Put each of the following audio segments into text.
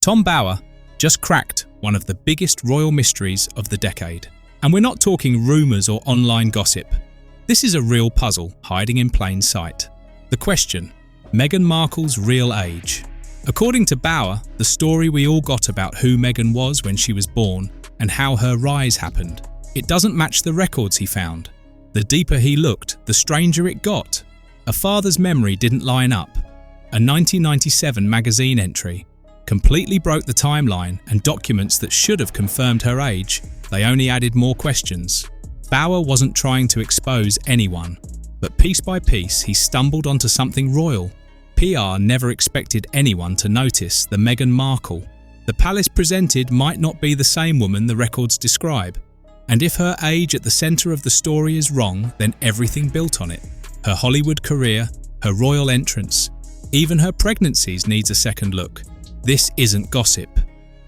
Tom Bower just cracked one of the biggest royal mysteries of the decade. And we're not talking rumours or online gossip. This is a real puzzle hiding in plain sight. The question: Meghan Markle's real age. According to Bower, the story we all got about who Meghan was when she was born and how her rise happened, it doesn't match the records he found. The deeper he looked, the stranger it got. A father's memory didn't line up. A 1997 magazine entry completely broke the timeline, and documents that should have confirmed her age, they only added more questions. Bower wasn't trying to expose anyone, but piece by piece he stumbled onto something royal. PR never expected anyone to notice the Meghan Markle. The palace presented might not be the same woman the records describe, and if her age at the centre of the story is wrong, then everything built on it. Her Hollywood career, her royal entrance, even her pregnancies needs a second look. This isn't gossip.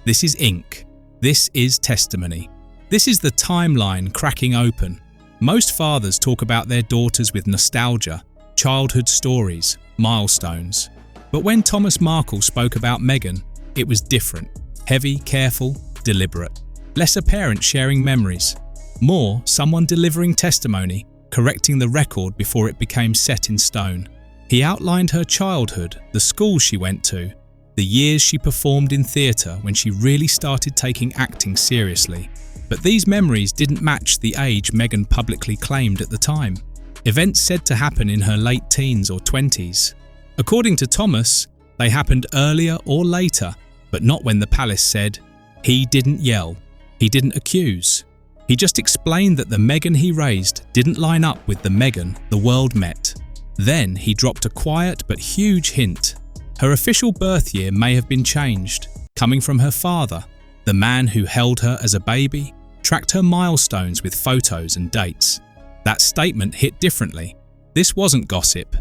This is ink. This is testimony. This is the timeline cracking open. Most fathers talk about their daughters with nostalgia, childhood stories, milestones. But when Thomas Markle spoke about Meghan, it was different. Heavy, careful, deliberate. Less a parent sharing memories. More someone delivering testimony, correcting the record before it became set in stone. He outlined her childhood, the school she went to, the years she performed in theatre when she really started taking acting seriously. But these memories didn't match the age Meghan publicly claimed at the time. Events said to happen in her late teens or 20s. According to Thomas, they happened earlier or later, but not when the palace said, he didn't yell, he didn't accuse. He just explained that the Meghan he raised didn't line up with the Meghan the world met. Then he dropped a quiet but huge hint. Her official birth year may have been changed, coming from her father, the man who held her as a baby, tracked her milestones with photos and dates. That statement hit differently. This wasn't gossip.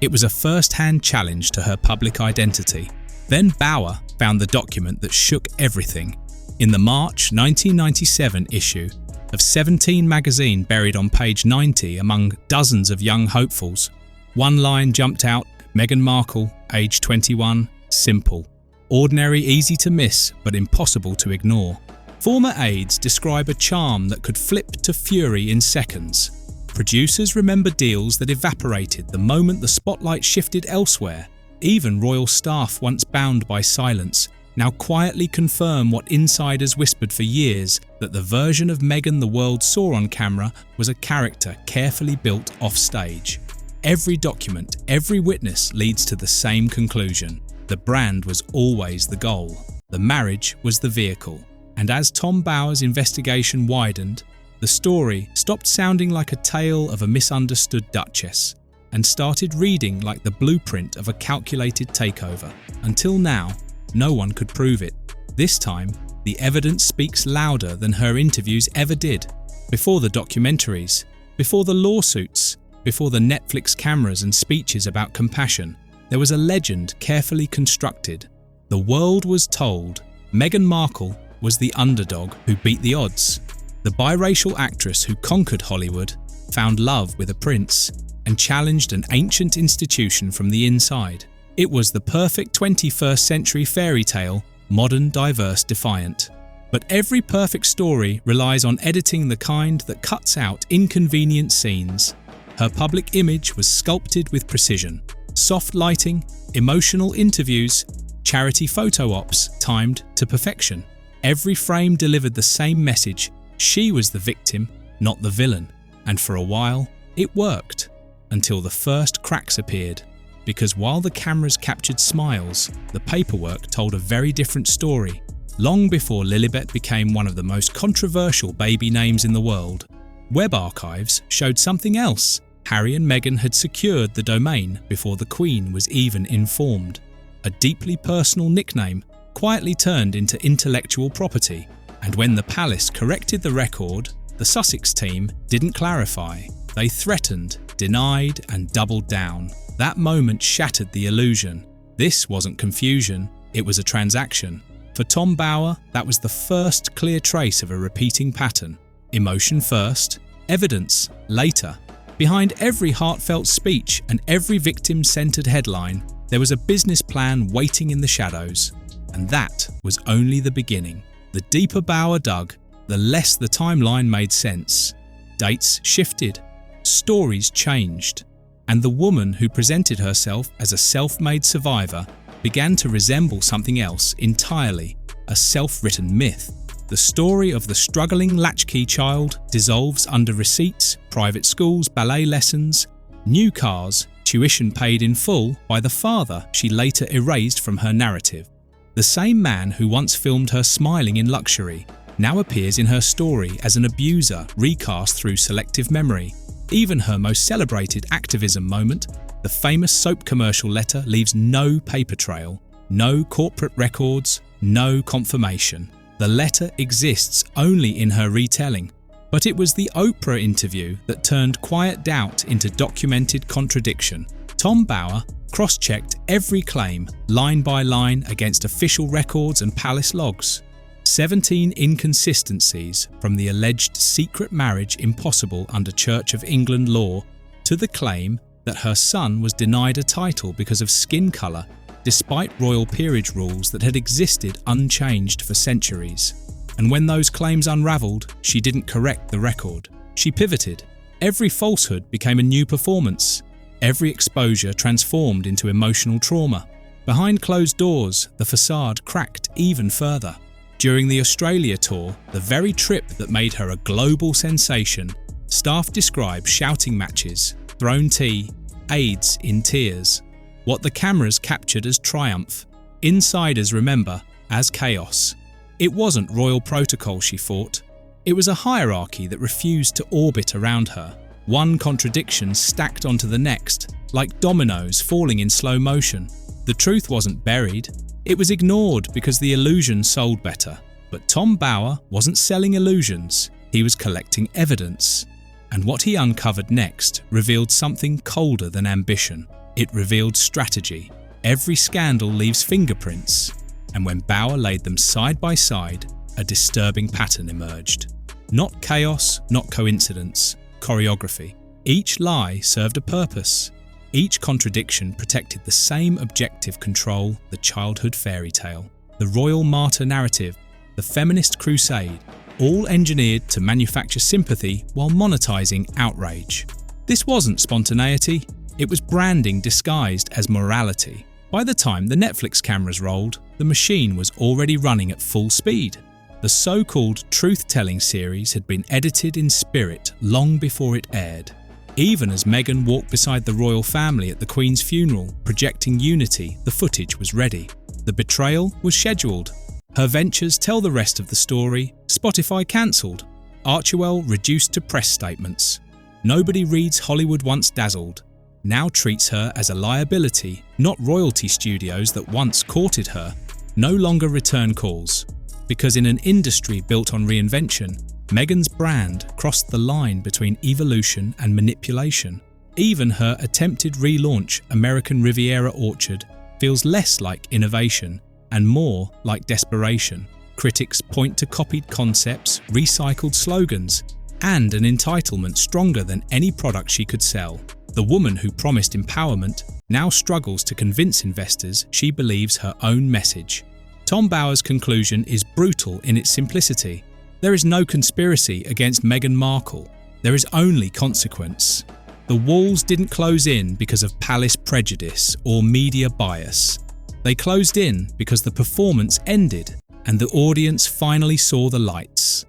It was a first-hand challenge to her public identity. Then Bower found the document that shook everything. In the March 1997 issue of 17 magazine, buried on page 90 among dozens of young hopefuls, one line jumped out: Meghan Markle, age 21, simple. Ordinary, easy to miss, but impossible to ignore. Former aides describe a charm that could flip to fury in seconds. Producers remember deals that evaporated the moment the spotlight shifted elsewhere. Even royal staff, once bound by silence, now quietly confirm what insiders whispered for years, that the version of Meghan the world saw on camera was a character carefully built off stage. Every document, every witness leads to the same conclusion. The brand was always the goal. The marriage was the vehicle. And as Tom Bower's investigation widened, the story stopped sounding like a tale of a misunderstood duchess and started reading like the blueprint of a calculated takeover. Until now, no one could prove it. This time, the evidence speaks louder than her interviews ever did. Before the documentaries, before the lawsuits, before the Netflix cameras and speeches about compassion, there was a legend carefully constructed. The world was told Meghan Markle was the underdog who beat the odds. The biracial actress who conquered Hollywood, found love with a prince, and challenged an ancient institution from the inside. It was the perfect 21st century fairy tale, modern, diverse, defiant. But every perfect story relies on editing the kind that cuts out inconvenient scenes. Her public image was sculpted with precision. Soft lighting, emotional interviews, charity photo ops timed to perfection. Every frame delivered the same message. She was the victim, not the villain. And for a while, it worked. Until the first cracks appeared. Because while the cameras captured smiles, the paperwork told a very different story. Long before Lilibet became one of the most controversial baby names in the world, web archives showed something else. Harry and Meghan had secured the domain before the Queen was even informed. A deeply personal nickname quietly turned into intellectual property. And when the palace corrected the record, the Sussex team didn't clarify. They threatened, denied, and doubled down. That moment shattered the illusion. This wasn't confusion, it was a transaction. For Tom Bower, that was the first clear trace of a repeating pattern. Emotion first, evidence later. Behind every heartfelt speech and every victim-centered headline, there was a business plan waiting in the shadows. And that was only the beginning. The deeper Bauer dug, the less the timeline made sense. Dates shifted, stories changed, and the woman who presented herself as a self-made survivor began to resemble something else entirely, a self-written myth. The story of the struggling latchkey child dissolves under receipts, private schools, ballet lessons, new cars, tuition paid in full by the father she later erased from her narrative. The same man who once filmed her smiling in luxury now appears in her story as an abuser recast through selective memory. Even her most celebrated activism moment, the famous soap commercial letter, leaves no paper trail, no corporate records, no confirmation. The letter exists only in her retelling. But it was the Oprah interview that turned quiet doubt into documented contradiction. Tom Bauer cross-checked every claim, line by line, against official records and palace logs. 17 inconsistencies, from the alleged secret marriage impossible under Church of England law to the claim that her son was denied a title because of skin colour, despite royal peerage rules that had existed unchanged for centuries. And when those claims unravelled, she didn't correct the record. She pivoted. Every falsehood became a new performance. Every exposure transformed into emotional trauma. Behind closed doors, the facade cracked even further. During the Australia tour, the very trip that made her a global sensation, staff describe shouting matches, thrown tea, aides in tears. What the cameras captured as triumph, insiders remember as chaos. It wasn't royal protocol she fought. It was a hierarchy that refused to orbit around her. One contradiction stacked onto the next, like dominoes falling in slow motion. The truth wasn't buried. It was ignored because the illusion sold better. But Tom Bauer wasn't selling illusions. He was collecting evidence. And what he uncovered next revealed something colder than ambition. It revealed strategy. Every scandal leaves fingerprints. And when Bauer laid them side by side, a disturbing pattern emerged. Not chaos, not coincidence, choreography. Each lie served a purpose. Each contradiction protected the same objective control, the childhood fairy tale, the royal martyr narrative, the feminist crusade, all engineered to manufacture sympathy while monetizing outrage. This wasn't spontaneity, it was branding disguised as morality. By the time the Netflix cameras rolled, the machine was already running at full speed. The so-called truth-telling series had been edited in spirit long before it aired. Even as Meghan walked beside the royal family at the Queen's funeral, projecting unity, the footage was ready. The betrayal was scheduled. Her ventures tell the rest of the story. Spotify cancelled. Archewell reduced to press statements. Nobody reads Hollywood Once Dazzled. Now treats her as a liability, not royalty studios that once courted her, no longer return calls. Because in an industry built on reinvention, Meghan's brand crossed the line between evolution and manipulation. Even her attempted relaunch, American Riviera Orchard, feels less like innovation and more like desperation. Critics point to copied concepts, recycled slogans, and an entitlement stronger than any product she could sell. The woman who promised empowerment now struggles to convince investors she believes her own message. Tom Bauer's conclusion is brutal in its simplicity. There is no conspiracy against Meghan Markle. There is only consequence. The walls didn't close in because of palace prejudice or media bias. They closed in because the performance ended and the audience finally saw the lights.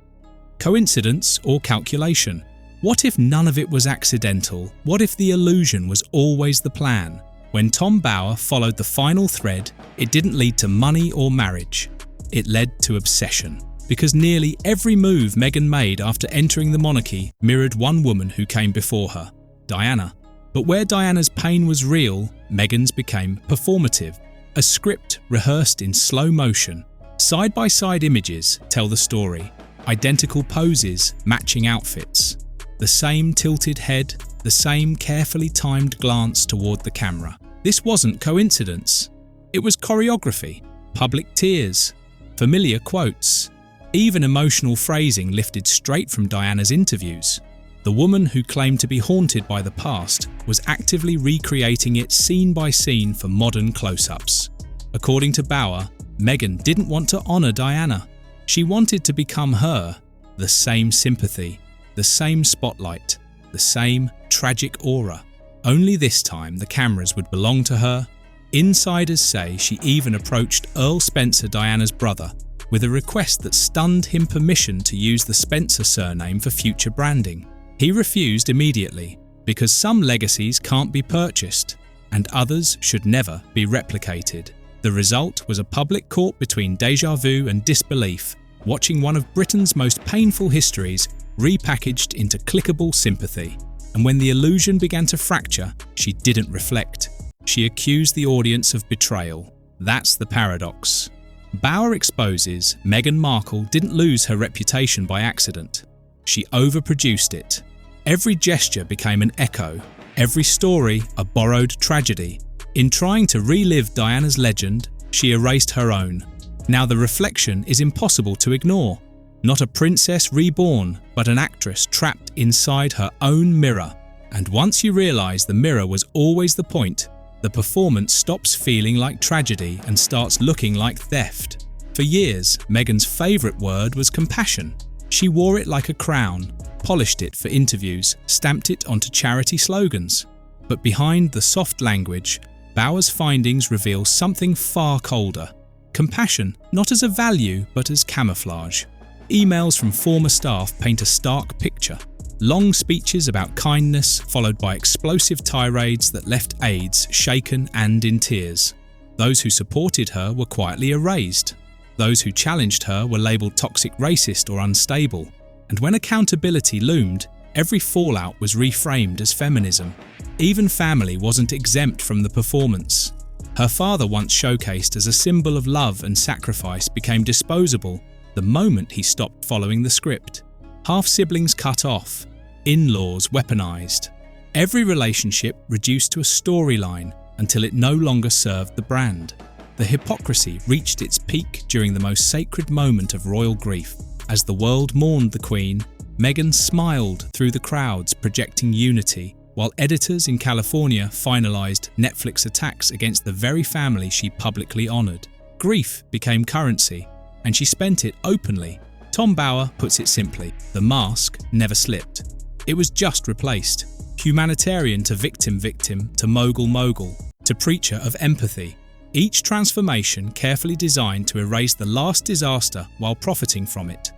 Coincidence or calculation? What if none of it was accidental? What if the illusion was always the plan? When Tom Bauer followed the final thread, it didn't lead to money or marriage. It led to obsession. Because nearly every move Meghan made after entering the monarchy mirrored one woman who came before her, Diana. But where Diana's pain was real, Meghan's became performative. A script rehearsed in slow motion. Side-by-side images tell the story. Identical poses, matching outfits. The same tilted head, the same carefully timed glance toward the camera. This wasn't coincidence. It was choreography, public tears, familiar quotes, even emotional phrasing lifted straight from Diana's interviews. The woman who claimed to be haunted by the past was actively recreating it scene by scene for modern close-ups. According to Bauer, Meghan didn't want to honour Diana. She wanted to become her, the same sympathy, the same spotlight, the same tragic aura. Only this time the cameras would belong to her. Insiders say she even approached Earl Spencer, Diana's brother, with a request that stunned him permission to use the Spencer surname for future branding. He refused immediately, because some legacies can't be purchased, and others should never be replicated. The result was a public court between déjà vu and disbelief, watching one of Britain's most painful histories repackaged into clickable sympathy. And when the illusion began to fracture, she didn't reflect. She accused the audience of betrayal. That's the paradox. Bauer exposes Meghan Markle didn't lose her reputation by accident. She overproduced it. Every gesture became an echo, every story a borrowed tragedy. In trying to relive Diana's legend, she erased her own. Now the reflection is impossible to ignore. Not a princess reborn, but an actress trapped inside her own mirror. And once you realise the mirror was always the point, the performance stops feeling like tragedy and starts looking like theft. For years, Meghan's favourite word was compassion. She wore it like a crown, polished it for interviews, stamped it onto charity slogans. But behind the soft language, Bauer's findings reveal something far colder. Compassion, not as a value, but as camouflage. Emails from former staff paint a stark picture. Long speeches about kindness, followed by explosive tirades that left aides shaken and in tears. Those who supported her were quietly erased. Those who challenged her were labelled toxic racist or unstable. And when accountability loomed, every fallout was reframed as feminism. Even family wasn't exempt from the performance. Her father, once showcased as a symbol of love and sacrifice, became disposable the moment he stopped following the script. Half-siblings cut off, in-laws weaponized. Every relationship reduced to a storyline until it no longer served the brand. The hypocrisy reached its peak during the most sacred moment of royal grief. As the world mourned the Queen, Meghan smiled through the crowds, projecting unity, while editors in California finalized Netflix attacks against the very family she publicly honored. Grief became currency, and she spent it openly. Tom Bauer puts it simply: the mask never slipped. It was just replaced. Humanitarian to victim to mogul to preacher of empathy. Each transformation carefully designed to erase the last disaster while profiting from it.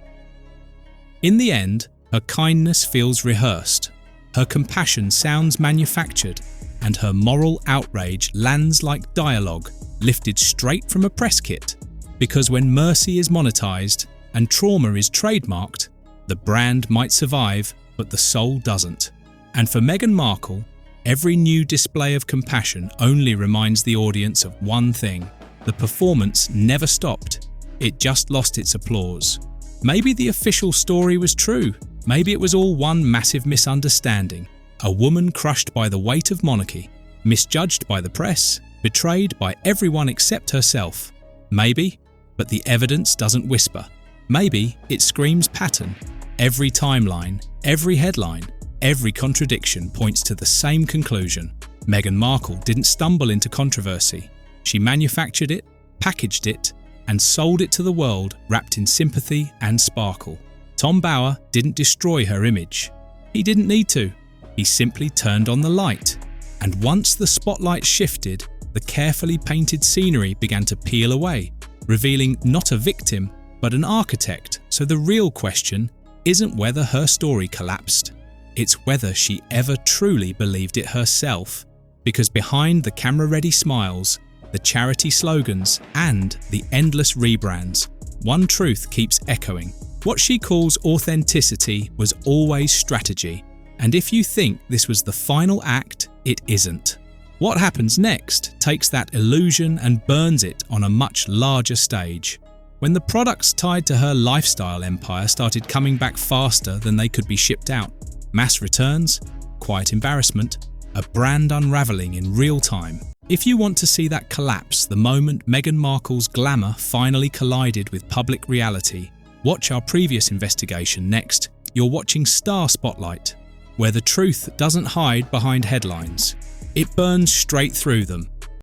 In the end, her kindness feels rehearsed, her compassion sounds manufactured, and her moral outrage lands like dialogue lifted straight from a press kit. Because when mercy is monetized and trauma is trademarked, the brand might survive, but the soul doesn't. And for Meghan Markle, every new display of compassion only reminds the audience of one thing: the performance never stopped, it just lost its applause. Maybe the official story was true, maybe it was all one massive misunderstanding. A woman crushed by the weight of monarchy, misjudged by the press, betrayed by everyone except herself. Maybe, but the evidence doesn't whisper. Maybe it screams pattern. Every timeline, every headline, every contradiction points to the same conclusion. Meghan Markle didn't stumble into controversy. She manufactured it, packaged it, and sold it to the world wrapped in sympathy and sparkle. Tom Bauer didn't destroy her image. He didn't need to. He simply turned on the light. And once the spotlight shifted, the carefully painted scenery began to peel away, revealing not a victim, but an architect. So the real question isn't whether her story collapsed. It's whether she ever truly believed it herself. Because behind the camera-ready smiles, the charity slogans, and the endless rebrands, one truth keeps echoing. What she calls authenticity was always strategy. And if you think this was the final act, it isn't. What happens next takes that illusion and burns it on a much larger stage. When the products tied to her lifestyle empire started coming back faster than they could be shipped out, mass returns, quiet embarrassment, a brand unravelling in real time. If you want to see that collapse the moment Meghan Markle's glamour finally collided with public reality, watch our previous investigation next. You're watching Star Spotlight, where the truth doesn't hide behind headlines. It burns straight through them,